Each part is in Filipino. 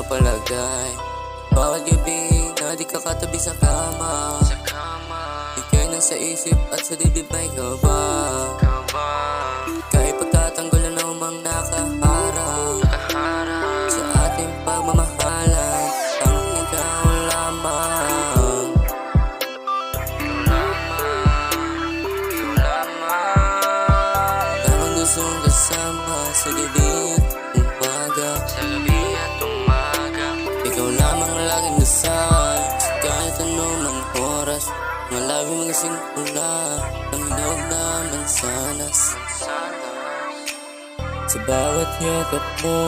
papalagay. Bawat gabi na di ka katabi sa kama, ika'y nasa isip at sa dibdib may kaba. Kahit pagtatanggulan ng umang nakaharap sa ating pagmamahalan, ang ikaw lamang. Parang gustong kasama sa gabi at umaga, ikaw lamang laging dasal. Kahit anumang oras, mga labi mga singkula ng hinog na mansanas. Sa bawat yakap mo,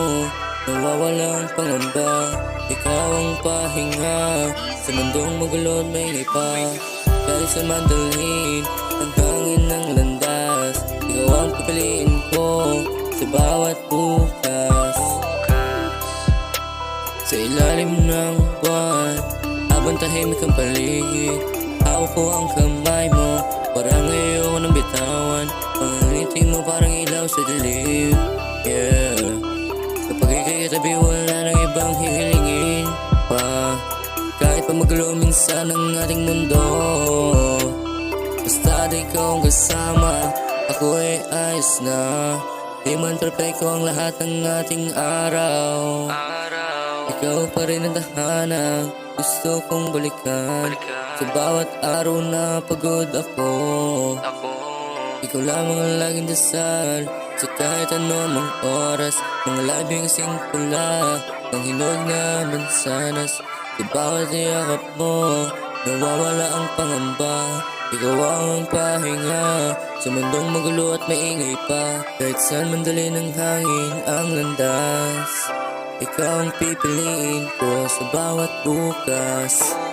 nawawalang pangamba. Ikaw ang pahinga sa mundong magulo at may pa. Dahil sa mandalhin, ang hangin ng landas, ikaw ang pipiliin ko sa bawat bukas. Sa ilalim ng buwan, habang tahimik ang paligid, hawak ko ang kamay mo, parang ayoko nang bitawan. Ang ngiti mo parang ilaw sa dilim, yeah. Kapag ika'y katabi, wala nang ibang hihilingin pa. Kahit pa magulo minsan ang ating mundo, basta di ikaw ang kasama, ako ay ayos na. Di man perfecto ang lahat ng ating araw, ikaw pa rin ang tahanan gusto kong balikan. Sa bawat araw na pagod ako, ikaw lamang ang laging dasal. Sa kahit anumang oras, mga labing singkula ng hinog na mansanas. Sa bawat yakap mo, nawawala ang pangamba. Ikaw ang pahinga sa mundong magulo at maingay pa. Kahit saan mandali ng hangin ang landas, ikaw ang pipiliin ko sa bawat bukas.